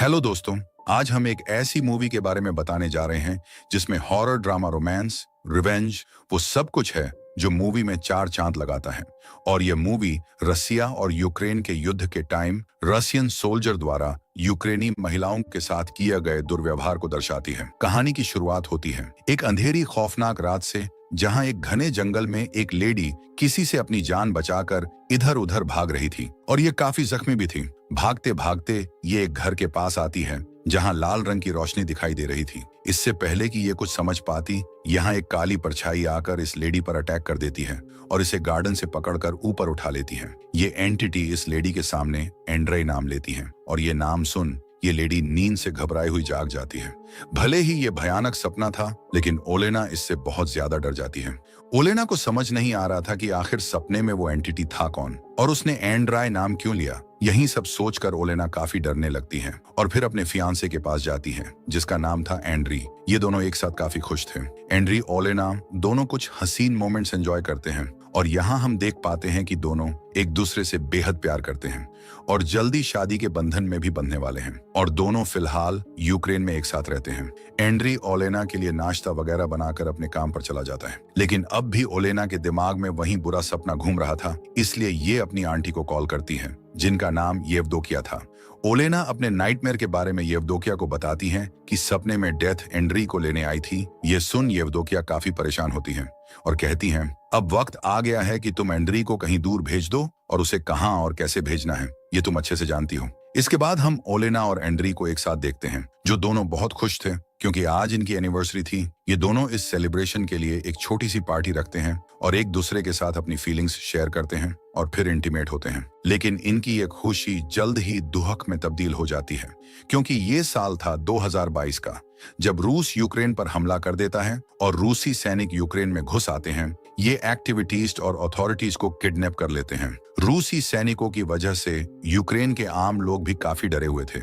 Hello दोस्तों। आज हम एक ऐसी मूवी के बारे में बताने जा रहे हैं जिसमें हॉरर, ड्रामा, रोमांस, रिवेंज, वो सब कुछ है जो मूवी में चार चांद लगाता है। और ये मूवी रसिया और यूक्रेन के युद्ध के टाइम रशियन सोल्जर द्वारा यूक्रेनी महिलाओं के साथ किए गए दुर्व्यवहार को दर्शाती है। कहानी की शुरुआत होती है एक अंधेरी खौफनाक रात से, जहां एक घने जंगल में एक लेडी किसी से अपनी जान बचाकर इधर उधर भाग रही थी और ये काफी जख्मी भी थी। भागते भागते ये एक घर के पास आती है जहां लाल रंग की रोशनी दिखाई दे रही थी। इससे पहले कि ये कुछ समझ पाती, यहाँ एक काली परछाई आकर इस लेडी पर अटैक कर देती है और इसे गार्डन से पकड़कर ऊपर उठा लेती है। ये एंटिटी इस लेडी के सामने एंड्रे नाम लेती है और ये नाम सुन ये लेडी नींद से घबराई हुई जाग जाती है। भले ही ये भयानक सपना था, लेकिन ओलेना इससे बहुत ज्यादा डर जाती है। ओलेना को समझ नहीं आ रहा था कि आखिर सपने में वो एंटिटी था कौन और उसने एंड्राय नाम क्यों लिया। यही सब सोचकर ओलेना काफी डरने लगती है और फिर अपने फियांसे के पास जाती है जिसका नाम था एंड्री। ये दोनों एक साथ काफी खुश थे। एंड्री, ओलेना दोनों कुछ हसीन मोमेंट्स एंजॉय करते हैं और यहाँ हम देख पाते हैं कि दोनों एक दूसरे से बेहद प्यार करते हैं और जल्दी शादी के बंधन में भी बंधने वाले हैं और दोनों फिलहाल यूक्रेन में एक साथ रहते हैं। एंड्री ओलेना के लिए नाश्ता वगैरह बनाकर अपने काम पर चला जाता है, लेकिन अब भी ओलेना के दिमाग में वही बुरा सपना घूम रहा था, इसलिए ये अपनी आंटी को कॉल करती है जिनका नाम येवदोकिया था। ओलेना अपने नाइटमेयर के बारे में येवदोकिया को बताती है कि सपने में डेथ एंड्री को लेने आई थी। ये सुन येवदोकिया काफी परेशान होती है और कहती हैं, अब वक्त आ गया है कि तुम एंड्री को कहीं दूर भेज दो और उसे कहां और कैसे भेजना है ये तुम अच्छे से जानती हो। इसके बाद हम ओलेना और एंड्री को एक साथ देखते हैं, जो दोनों बहुत खुश थे क्योंकि आज इनकी एनिवर्सरी थी। ये दोनों इस सेलिब्रेशन के लिए एक छोटी सी पार्टी रखते हैं और एक दूसरे के साथ अपनी फीलिंग्स शेयर करते हैं और फिर इंटीमेट होते हैं। लेकिन इनकी ये खुशी जल्द ही दुहक में तब्दील हो जाती है क्योंकि ये साल था 2022 का, जब रूस यूक्रेन पर हमला कर देता है और रूसी सैनिक यूक्रेन में घुस आते हैं। ये एक्टिविटीस्ट और अथॉरिटीज को किडनैप कर लेते हैं। रूसी सैनिकों की वजह से यूक्रेन के आम लोग भी काफी डरे हुए थे,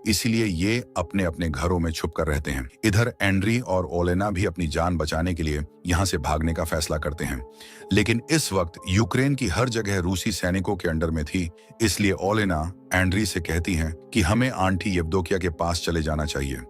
इसलिए ये अपने अपने घरों में छुप कर रहते हैं। इधर एंड्री और ओलेना भी अपनी जान बचाने के लिए यहाँ से भागने का फैसला करते हैं, लेकिन इस वक्त यूक्रेन की हर जगह रूसी सैनिकों के अंडर में थी, इसलिए ओलेना एंड्री से कहती हैं कि हमें आंटी येवदोकिया के पास चले जाना चाहिए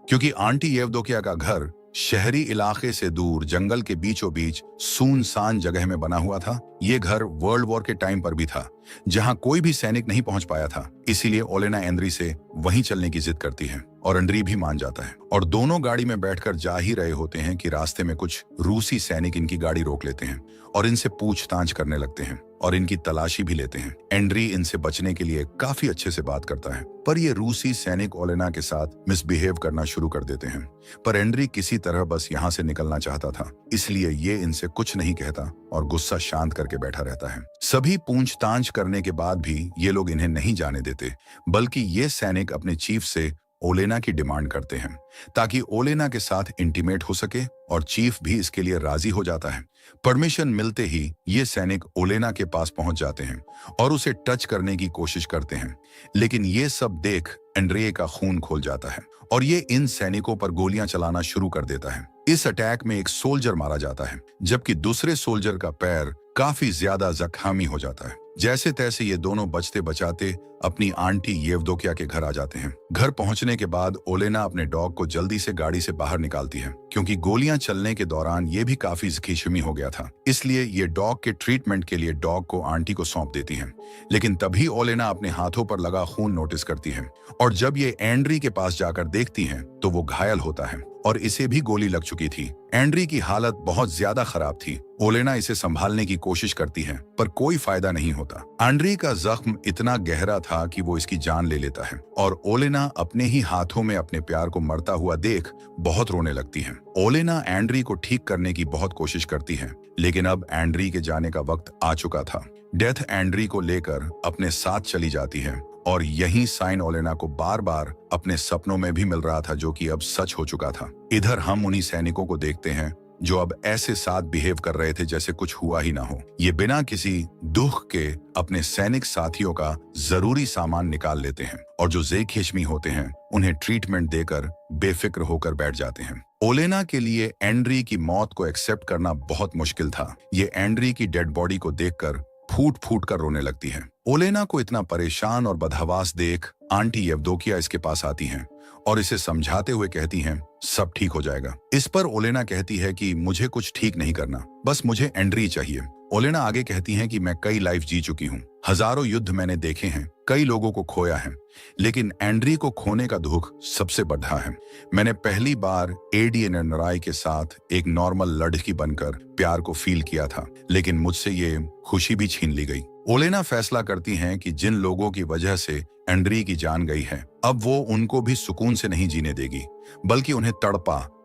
क्योंकि आंटी येवदोकिया का घर शहरी इलाके से दूर जंगल के बीचों बीच सुनसान जगह में बना हुआ था। ये घर वर्ल्ड वॉर के टाइम पर भी था, जहां कोई भी सैनिक नहीं पहुंच पाया था। इसीलिए ओलेना एंड्री से वहीं चलने की जिद करती है और एंड्री भी मान जाता है और दोनों गाड़ी में बैठकर जा ही रहे होते हैं कि रास्ते में कुछ रूसी सैनिक इनकी गाड़ी रोक लेते हैं और इनसे पूछताछ करने लगते हैं और इनकी तलाशी भी लेते हैं। एंड्री इनसे बचने के लिए काफी अच्छे से बात करता है, पर ये रूसी सैनिक ओलेना के साथ मिसबिहेव करना शुरू कर देते हैं। पर एंड्री किसी तरह बस यहाँ से निकलना चाहता था, इसलिए ये इनसे कुछ नहीं कहता और गुस्सा शांत करके बैठा रहता है। सभी पूछताछ करने के बाद भी ये लोग इन्हें नहीं जाने देते, बल्कि ये सैनिक अपने चीफ से ओलेना की डिमांड करते हैं ताकि ओलेना के साथ इंटीमेट हो सके और चीफ भी इसके लिए राजी हो जाता है। परमिशन मिलते ही ये सैनिक ओलेना के पास पहुंच जाते हैं और उसे टच करने की कोशिश करते हैं, लेकिन ये सब देख एंड्रे का खून खोल जाता है और ये इन सैनिकों पर गोलियां चलाना शुरू कर देता है। इस अटैक में एक सोल्जर मारा जाता है, जबकि दूसरे सोल्जर का पैर काफी ज्यादा जख्मी हो जाता है। जैसे तैसे ये दोनों बचते बचाते अपनी आंटी येवदोकिया के घर आ जाते हैं। घर पहुंचने के बाद ओलेना अपने डॉग को जल्दी से गाड़ी से बाहर निकालती है क्योंकि गोलियां चलने के दौरान ये भी काफी जख्मी हो गया था, इसलिए ये डॉग के ट्रीटमेंट के लिए डॉग को आंटी को सौंप देती है। लेकिन तभी ओलेना अपने हाथों पर लगा खून नोटिस करती है और जब ये एंड्री के पास जाकर देखती है तो वो घायल होता है और इसे भी गोली लग चुकी थी। एंड्री की हालत बहुत ज्यादा खराब थी। ओलेना इसे संभालने की कोशिश करती है पर कोई फायदा नहीं होता। एंड्री का जख्म इतना गहरा था कि वो इसकी जान ले लेता है और ओलेना अपने ही हाथों में अपने प्यार को मरता हुआ देख बहुत रोने लगती है। ओलेना एंड्री को ठीक करने की बहुत कोशिश करती है, लेकिन अब एंड्री के जाने का वक्त आ चुका था। डेथ एंड्री को लेकर अपने साथ चली जाती है और यही साइन ओलेना को बार बार अपने सपनों में भी मिल रहा था, जो कि अब सच हो चुका था। इधर हम उन्हीं सैनिकों को देखते हैं जो अब ऐसे साथ बिहेव कर रहे थे जैसे कुछ हुआ ही ना हो। ये बिना किसी दुख के अपने सैनिक साथियों का जरूरी सामान निकाल लेते हैं और जो जख्मी होते हैं उन्हें ट्रीटमेंट देकर बेफिक्र होकर बैठ जाते हैं। ओलेना के लिए एंड्री की मौत को एक्सेप्ट करना बहुत मुश्किल था। ये एंड्री की डेड बॉडी को देखकर फूट फूट कर रोने लगती है। ओलेना को इतना परेशान और बदहवास देख आंटी येवदोकिया इसके पास आती हैं और इसे समझाते हुए कहती हैं सब ठीक हो जाएगा। इस पर ओलेना कहती है कि मुझे कुछ ठीक नहीं करना, बस मुझे एंड्री चाहिए। ओलेना आगे कहती हैं कि मैं कई लाइफ जी चुकी हूँ, हजारों युद्ध मैंने देखे हैं, कई लोगों को खोया है, लेकिन एंड्री को खोने का दुख सबसे बड़ा है। मैंने पहली बार एडी नराई के साथ एक नॉर्मल लड़की बनकर प्यार को फील किया था, लेकिन मुझसे ये खुशी भी छीन ली गई। ओलेना फैसला करती हैं कि जिन लोगों की वजह से एंड्री की जान गई है, अब वो उनको भी सुकून से नहीं जीने देगी, बल्कि उन्हें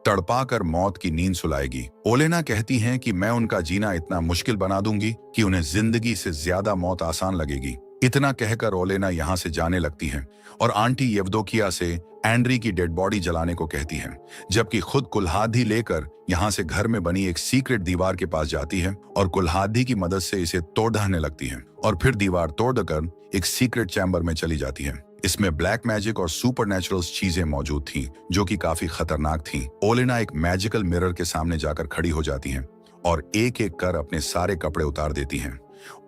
तड़पा कर मौत की नींद सुलाएगी। ओलेना कहती हैं कि मैं उनका जीना इतना मुश्किल बना दूंगी कि उन्हें जिंदगी से ज्यादा मौत आसान लगेगी। इतना कहकर ओलेना यहाँ से जाने लगती हैं और आंटी येवदोकिया से एंड्री की डेड बॉडी जलाने को कहती हैं, जबकि खुद कुल्हाड़ी लेकर यहाँ से घर में बनी एक सीक्रेट दीवार के पास जाती है और कुल्हाड़ी की मदद से इसे तोड़ने लगती है और फिर दीवार तोड़कर एक सीक्रेट चैम्बर में चली जाती है। इसमें ब्लैक मैजिक और सुपरनैचुरल चीजें मौजूद थीं, जो कि काफी खतरनाक थीं। ओलेना एक मैजिकल मिरर के सामने जाकर खड़ी हो जाती हैं और एक एक कर अपने सारे कपड़े उतार देती हैं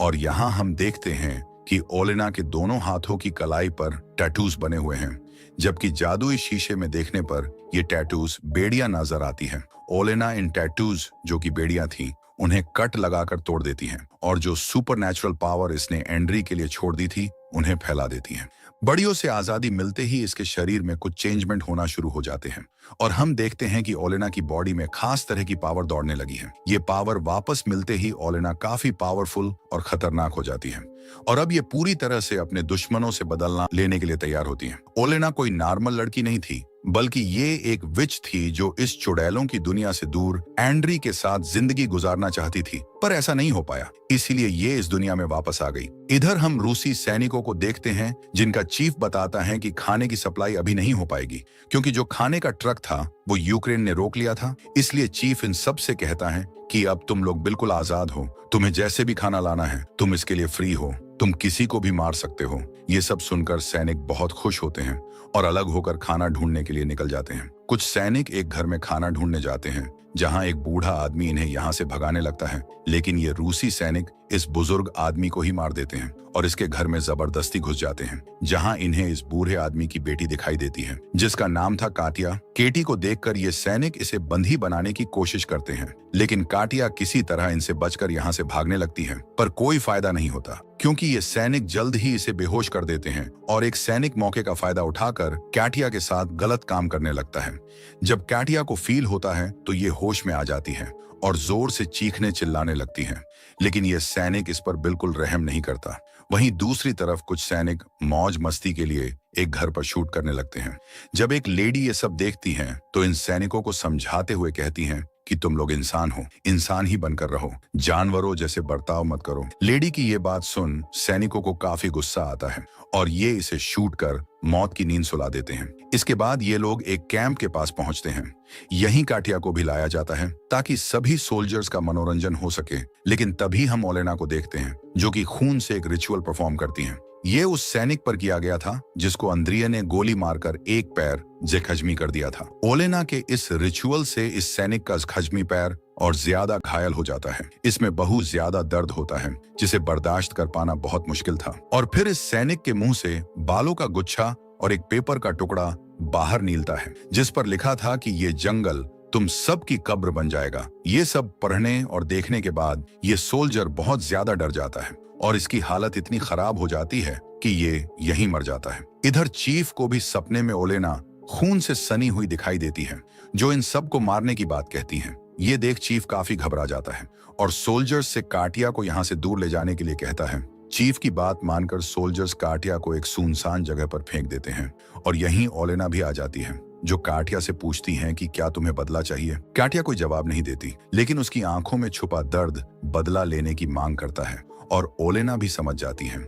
और यहाँ हम देखते हैं कि ओलेना के दोनों हाथों की कलाई पर टैटूज बने हुए हैं, जबकि जादुई शीशे में देखने पर ये टैटूज बेड़ियां नजर आती हैं। ओलेना इन टैटूज, जो कि बेड़ियां थी, उन्हें कट लगाकर तोड़ देती हैं और जो सुपरनैचुरल पावर इसने एंड्री के लिए छोड़ दी थी, उन्हें फैला देती हैं। बड़ियों से आजादी मिलते ही इसके शरीर में कुछ चेंजमेंट होना शुरू हो जाते हैं और हम देखते हैं कि ओलेना की बॉडी में खास तरह की पावर दौड़ने लगी है। ये पावर वापस मिलते ही ओलेना काफी पावरफुल और खतरनाक हो जाती है और अब ये पूरी तरह से अपने दुश्मनों से बदलना लेने के लिए तैयार होती है। ओलेना कोई नॉर्मल लड़की नहीं थी, बल्कि ये एक विच थी जो इस चुड़ैलों की दुनिया से दूर एंड्री के साथ जिंदगी गुजारना चाहती थी, पर ऐसा नहीं हो पाया, इसीलिए ये इस दुनिया में वापस आ गई। इधर हम रूसी सैनिकों को देखते हैं जिनका चीफ बताता है कि खाने की सप्लाई अभी नहीं हो पाएगी, क्योंकि जो खाने का ट्रक था वो यूक्रेन ने रोक लिया था। इसलिए चीफ इन सब से कहता है कि अब तुम लोग बिल्कुल आजाद हो, तुम्हें जैसे भी खाना लाना है तुम इसके लिए फ्री हो, तुम किसी को भी मार सकते हो। ये सब सुनकर सैनिक बहुत खुश होते हैं और अलग होकर खाना ढूंढने के लिए निकल जाते हैं। कुछ सैनिक एक घर में खाना ढूंढने जाते हैं जहां एक बूढ़ा आदमी इन्हें यहां से भगाने लगता है, लेकिन ये रूसी सैनिक इस बुजुर्ग आदमी को ही मार देते हैं और इसके घर में जबरदस्ती घुस जाते हैं, जहां इन्हें इस बूढ़े आदमी की बेटी दिखाई देती है जिसका नाम था काटिया। केटी को देखकर ये सैनिक इसे बंधी बनाने की कोशिश करते हैं, लेकिन काटिया किसी तरह इनसे बचकर यहाँ से भागने लगती है, पर कोई फायदा नहीं होता क्योंकि ये सैनिक जल्द ही इसे बेहोश कर देते हैं और एक सैनिक मौके का फायदा उठाकर कैटिया के साथ गलत काम करने लगता है। जब कैटिया को फील होता है तो ये होश में आ जाती है और जोर से चीखने चिल्लाने लगती है, लेकिन ये सैनिक इस पर बिल्कुल रहम नहीं करता। वहीं दूसरी तरफ कुछ सैनिक मौज मस्ती के लिए एक घर पर शूट करने लगते हैं। जब एक लेडी ये सब देखती हैं तो इन सैनिकों को समझाते हुए कहती हैं कि तुम लोग इंसान हो, इंसान ही बनकर रहो, जानवरों जैसे बर्ताव मत करो। लेडी की ये बात सुन सैनिकों को काफी गुस्सा आता है और ये इसे शूट कर मौत की नींद सुला देते हैं। इसके बाद ये लोग एक कैंप के पास पहुंचते हैं। यहीं काटिया को भी लाया जाता है ताकि सभी सोल्जर्स का मनोरंजन हो सके, लेकिन तभी हम ओलेना को देखते हैं जो कि खून से एक रिचुअल परफॉर्म करती हैं। ये उस सैनिक पर किया गया था जिसको अंद्रिया ने गोली मारकर एक पैर जख्मी कर दिया था। ओलेना के इस रिचुअल से इस सैनिक का खज्मी पैर और ज्यादा घायल हो जाता है। इसमें बहुत ज्यादा दर्द होता है जिसे बर्दाश्त कर पाना बहुत मुश्किल था। और फिर इस सैनिक के मुंह से बालों का गुच्छा और एक पेपर का टुकड़ा बाहर निकलता है जिस पर लिखा था कि ये जंगल तुम सब की कब्र बन जाएगा। ये सब पढ़ने और देखने के बाद ये सोल्जर बहुत ज्यादा डर जाता है और इसकी हालत इतनी खराब हो जाती है कि ये यहीं मर जाता है। इधर चीफ को भी सपने में ओलेना खून से सनी हुई दिखाई देती है जो इन सब को मारने की बात कहती है। ये देख चीफ काफी घबरा जाता है और सोल्जर्स से काटिया को यहाँ से दूर ले जाने के लिए कहता है। चीफ की बात मानकर सोल्जर्स काटिया को एक सुनसान जगह पर फेंक देते हैं और यहीं ओलेना भी आ जाती है जो काटिया से पूछती हैं कि क्या तुम्हें बदला चाहिए। काटिया कोई जवाब नहीं देती, लेकिन उसकी आंखों में छुपा दर्द बदला लेने की मांग करता है और ओलेना भी समझ जाती है।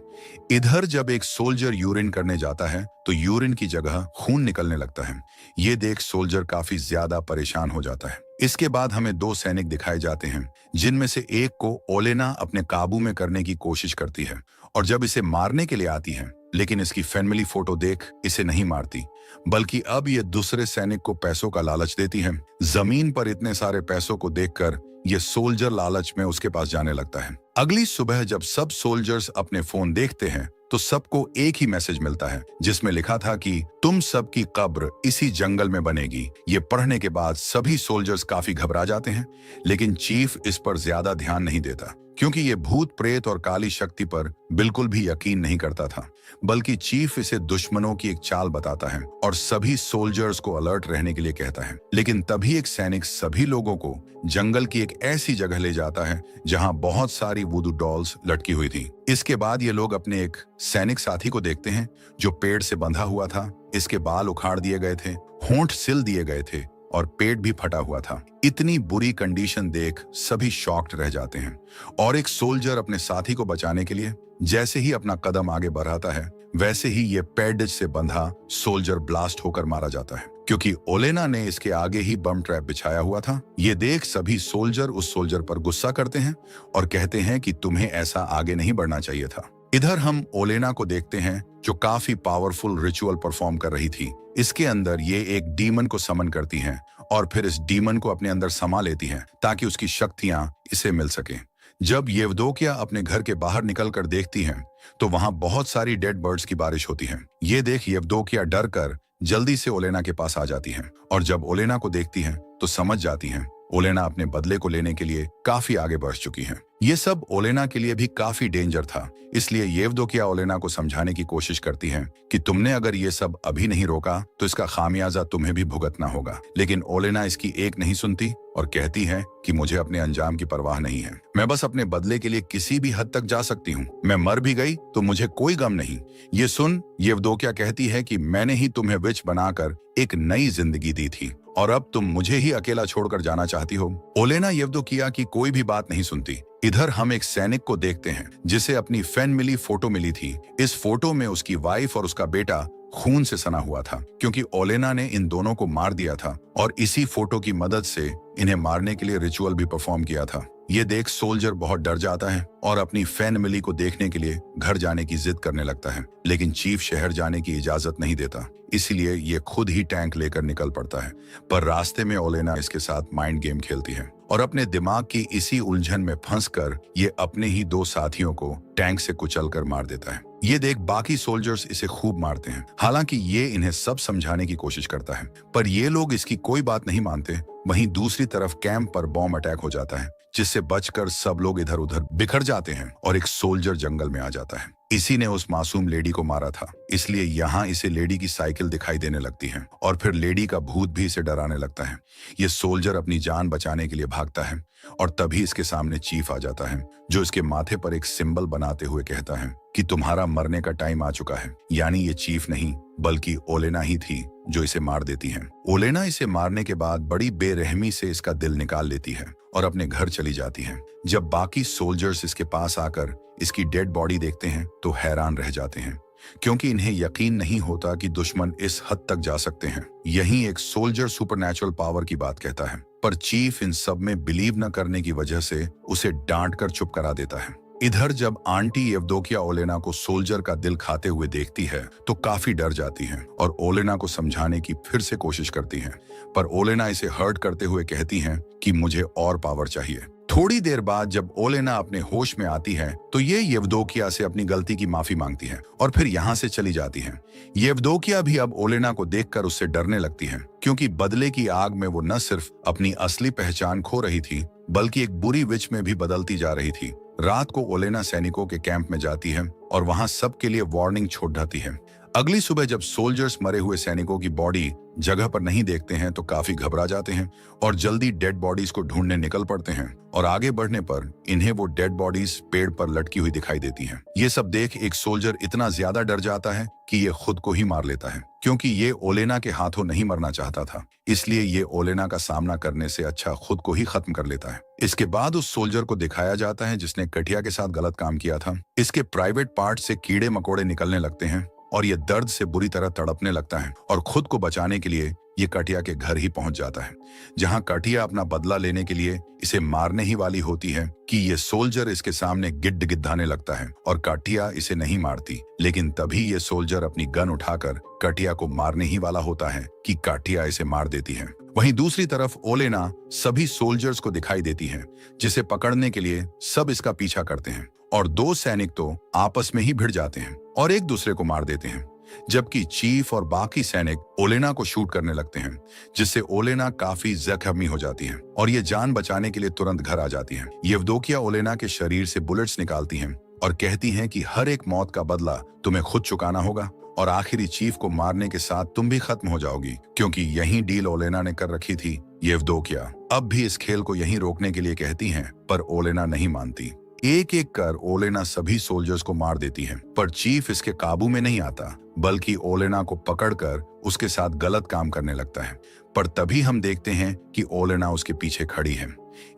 इधर जब एक सोल्जर यूरिन करने जाता है तो यूरिन की जगह खून निकलने लगता है। ये देख सोल्जर काफी ज्यादा परेशान हो जाता है। इसके बाद हमें दो सैनिक दिखाए जाते हैं जिनमें से एक को ओलेना अपने काबू में करने की कोशिश करती है और जब इसे मारने के लिए आती है, लेकिन इसकी फैमिली फोटो देख इसे नहीं मारती, बल्कि अब ये दूसरे सैनिक को पैसों का लालच देती है। जमीन पर इतने सारे पैसों को देखकर ये सोल्जर लालच में उसके पास जाने लगता है। अगली सुबह जब सब सोल्जर्स अपने फोन देखते हैं तो सबको एक ही मैसेज मिलता है जिसमें लिखा था कि तुम सबकी कब्र इसी जंगल में बनेगी। ये पढ़ने के बाद सभी सोल्जर्स काफी घबरा जाते हैं, लेकिन चीफ इस पर ज्यादा ध्यान नहीं देता क्योंकि ये भूत प्रेत और काली शक्ति पर बिल्कुल भी यकीन नहीं करता था, बल्कि चीफ इसे दुश्मनों की एक चाल बताता है और सभी सोल्जर्स को अलर्ट रहने के लिए कहता है। लेकिन तभी एक सैनिक सभी लोगों को जंगल की एक ऐसी जगह ले जाता है जहां बहुत सारी वुडू डॉल्स लटकी हुई थी। इसके बाद ये लोग अपने एक सैनिक साथी को देखते हैं जो पेड़ से बंधा हुआ था। इसके बाल उखाड़ दिए गए थे, होंठ सिल दिए गए थे और पेट भी फटा हुआ था। इतनी बुरी कंडीशन देख सभी शॉक्ड रह जाते हैं और एक सोल्जर अपने साथी को बचाने के लिए जैसे ही अपना कदम आगे बढ़ाता है, वैसे ही ये पैडेज से बंधा सोल्जर ब्लास्ट होकर मारा जाता है क्योंकि ओलेना ने इसके आगे ही बम ट्रैप बिछाया हुआ था। ये देख सभी सोल्जर उस सोल्जर पर गुस्सा करते हैं और कहते हैं कि तुम्हें ऐसा आगे नहीं बढ़ना चाहिए था। इधर हम ओलेना को देखते हैं जो काफी पावरफुल रिचुअल परफॉर्म कर रही थी। इसके अंदर ये एक डीमन को समन करती हैं और फिर इस डीमन को अपने अंदर समा लेती हैं ताकि उसकी शक्तियां इसे मिल सके। जब येवदोकिया अपने घर के बाहर निकलकर देखती हैं तो वहां बहुत सारी डेड बर्ड्स की बारिश होती है। ये देख येवदोकिया डर कर जल्दी से ओलेना के पास आ जाती हैं और जब ओलेना को देखती हैं तो समझ जाती हैं ओलेना अपने बदले को लेने के लिए काफी आगे बढ़ चुकी हैं। ये सब ओलेना के लिए भी काफी डेंजर था, इसलिए येवदोकिया ओलेना को समझाने की कोशिश करती हैं कि तुमने अगर ये सब अभी नहीं रोका तो इसका खामियाजा तुम्हें भी भुगतना होगा। लेकिन ओलेना इसकी एक नहीं सुनती और कहती है कि मुझे अपने अंजाम की परवाह नहीं है, मैं बस अपने बदले के लिए किसी भी हद तक जा सकती हूँ। मैं मर भी गई तो मुझे कोई गम नहीं। ये सुन येवदोकिया कहती है कि मैंने ही तुम्हें विच बनाकर एक नई जिंदगी दी थी और अब तुम मुझे ही अकेला छोड़कर जाना चाहती हो। ओलेना येवदोकिया की कोई भी बात नहीं सुनती। इधर हम एक सैनिक को देखते हैं जिसे अपनी फैन मिली फोटो मिली थी। इस फोटो में उसकी वाइफ और उसका बेटा खून से सना हुआ था क्योंकि ओलेना ने इन दोनों को मार दिया था और इसी फोटो की मदद से इन्हें मारने के लिए रिचुअल भी परफॉर्म किया था। ये देख सोल्जर बहुत डर जाता है और अपनी फैन मिली को देखने के लिए घर जाने की जिद करने लगता है, लेकिन चीफ शहर जाने की इजाजत नहीं देता, इसलिए ये खुद ही टैंक लेकर निकल पड़ता है। पर रास्ते में ओलेना इसके साथ माइंड गेम खेलती है और अपने दिमाग की इसी उलझन में फंसकर ये अपने ही दो साथियों को टैंक से कुचलकर मार देता है। ये देख बाकी सोल्जर्स इसे खूब मारते हैं, हालांकि ये इन्हें सब समझाने की कोशिश करता है, पर ये लोग इसकी कोई बात नहीं मानते। वहीं दूसरी तरफ कैंप पर बॉम्ब अटैक हो जाता है जिससे बचकर सब लोग इधर उधर बिखर जाते हैं और एक सोल्जर जंगल में आ जाता है। इसी ने उस मासूम लेडी को मारा था, इसलिए यहाँ इसे लेडी की साइकिल दिखाई देने लगती है और फिर लेडी का भूत भी इसे डराने लगता है। ये सोल्जर अपनी जान बचाने के लिए भागता है और तभी इसके सामने चीफ आ जाता है जो इसके माथे पर एक सिंबल बनाते हुए कहता है कि तुम्हारा मरने का टाइम आ चुका है। यानी ये चीफ नहीं बल्कि ओलेना ही थी जो इसे मार देती है। ओलेना इसे मारने के बाद बड़ी बेरहमी से इसका दिल निकाल लेती है और अपने घर चली जाती है। जब बाकी सोल्जर्स इसके पास आकर इसकी डेड बॉडी देखते हैं तो हैरान रह जाते हैं क्योंकि इन्हें यकीन नहीं होता कि दुश्मन इस हद तक जा सकते हैं। यही एक सोल्जर सुपरनैचुरल पावर की बात कहता है, पर चीफ इन सब में बिलीव न करने की वजह से उसे डांट कर चुप करा देता है। इधर जब आंटी येवदोकिया ओलेना को सोल्जर का दिल खाते हुए देखती है तो काफी डर जाती है और ओलेना को समझाने की फिर से कोशिश करती है, पर ओलेना इसे हर्ट करते हुए कहती है कि मुझे और पावर चाहिए। थोड़ी देर बाद जब ओलेना अपने होश में आती है तो ये येवदोकिया से अपनी गलती की माफी मांगती है और फिर यहाँ से चली जाती है। येवदोकिया भी अब ओलेना को देखकर उससे डरने लगती है क्योंकि बदले की आग में वो न सिर्फ अपनी असली पहचान खो रही थी बल्कि एक बुरी विच में भी बदलती जा रही थी। रात को ओलेना सैनिकों के कैंप में जाती है और वहां सबके लिए वार्निंग छोड़ जाती है। अगली सुबह जब सोल्जर्स मरे हुए सैनिकों की बॉडी जगह पर नहीं देखते हैं तो काफी घबरा जाते हैं और जल्दी डेड बॉडीज को ढूंढने निकल पड़ते हैं और आगे बढ़ने पर इन्हें वो डेड बॉडीज पेड़ पर लटकी हुई दिखाई देती हैं। ये सब देख एक सोल्जर इतना ज्यादा डर जाता है कि ये खुद को ही मार लेता है क्योंकि ये ओलेना के हाथों नहीं मरना चाहता था, इसलिए ये ओलेना का सामना करने से अच्छा खुद को ही खत्म कर लेता है। इसके बाद उस सोल्जर को दिखाया जाता है जिसने कटिया के साथ गलत काम किया था। इसके प्राइवेट पार्ट से कीड़े मकोड़े निकलने लगते हैं और ये दर्द से बुरी तरह तड़पने लगता है और खुद को बचाने के लिए ये कटिया के घर ही पहुंच जाता है, जहां कटिया अपना बदला लेने के लिए इसे मारने ही वाली होती है कि ये सोल्जर इसके सामने गिड्ड गिद्धाने लगता है और कटिया इसे नहीं मारती। लेकिन तभी ये सोल्जर अपनी गन उठाकर कटिया को मारने ही वाला होता है कि कटिया इसे मार देती है। वहीं दूसरी तरफ ओलेना सभी सोल्जर्स को दिखाई देती है जिसे पकड़ने के लिए सब इसका पीछा करते हैं और दो सैनिक तो आपस में ही भिड़ जाते हैं और एक दूसरे को मार देते हैं, जबकि चीफ और बाकी सैनिक ओलेना को शूट करने लगते हैं, जिससे ओलेना काफी जख्मी हो जाती है और ये जान बचाने के लिए तुरंत घर आ जाती है। येवदोकिया ओलेना के शरीर से बुलेट्स निकालती हैं और कहती हैं कि हर एक मौत का बदला तुम्हें खुद चुकाना होगा और आखिरी चीफ को मारने के साथ तुम भी खत्म हो जाओगी, क्योंकि यही डील ओलेना ने कर रखी थी। येवदोकिया अब भी इस खेल को यहीं रोकने के लिए कहती हैं, पर ओलेना नहीं मानती। एक एक कर ओलेना सभी सोल्जर्स को मार देती है, पर चीफ इसके काबू में नहीं आता, बल्कि ओलेना को पकड़कर उसके साथ गलत काम करने लगता है। पर तभी हम देखते हैं कि ओलेना उसके पीछे खड़ी है,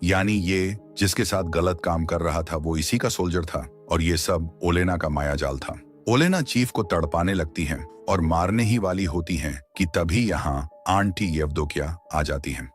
यानी ये जिसके साथ गलत काम कर रहा था वो इसी का सोल्जर था और ये सब ओलेना का मायाजाल था। ओलेना चीफ को तड़पाने लगती है और मारने ही वाली होती है कि तभी यहाँ आंटी येवदोकिया आ जाती है।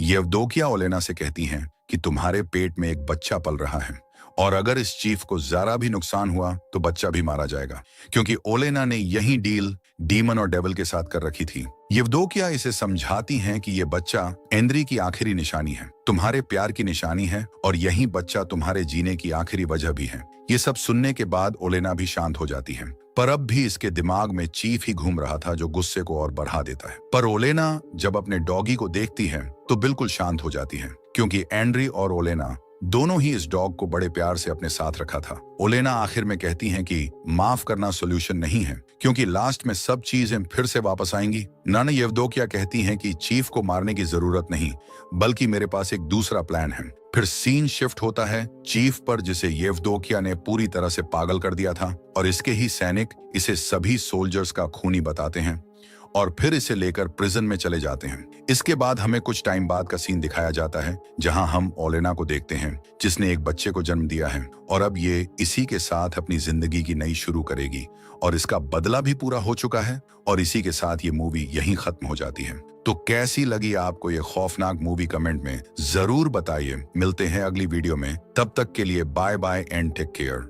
येवदोकिया ओलेना से कहती हैं कि तुम्हारे पेट में एक बच्चा पल रहा है और अगर इस चीफ को जरा भी नुकसान हुआ तो बच्चा भी मारा जाएगा, क्योंकि ओलेना ने यही डील डीमन और डेविल के साथ कर रखी थी। येवदोकिया इसे समझाती हैं कि ये बच्चा एंड्री की आखिरी निशानी है, तुम्हारे प्यार की निशानी है और यही बच्चा तुम्हारे जीने की आखिरी वजह भी है। ये सब सुनने के बाद ओलेना भी शांत हो जाती है, पर अब भी इसके दिमाग में चीफ ही घूम रहा था जो गुस्से को और बढ़ा देता है। पर ओलेना जब अपने डॉगी को देखती है तो बिल्कुल शांत हो जाती है, क्योंकि एंड्री और ओलेना दोनों ही इस डॉग को बड़े प्यार से अपने साथ रखा था। ओलेना आखिर में कहती हैं कि माफ करना सॉल्यूशन नहीं है, क्योंकि लास्ट में सब चीजें फिर से वापस आएंगी। नाना येवदोकिया कहती हैं कि चीफ को मारने की जरूरत नहीं, बल्कि मेरे पास एक दूसरा प्लान है। फिर सीन शिफ्ट होता है चीफ पर, जिसे येवदोकिया ने पूरी तरह से पागल कर दिया था और इसके ही सैनिक इसे सभी सोल्जर्स का खूनी बताते हैं और फिर इसे लेकर प्रिजन में चले जाते हैं। इसके बाद हमें कुछ टाइम बाद का सीन दिखाया जाता है, जहां हम ओलेना को देखते हैं जिसने एक बच्चे को जन्म दिया है और अब ये इसी के साथ अपनी जिंदगी की नई शुरू करेगी और इसका बदला भी पूरा हो चुका है और इसी के साथ ये मूवी यहीं खत्म हो जाती है। तो कैसी लगी आपको ये खौफनाक मूवी कमेंट में जरूर बताइए। मिलते हैं अगली वीडियो में, तब तक के लिए bye bye and take care.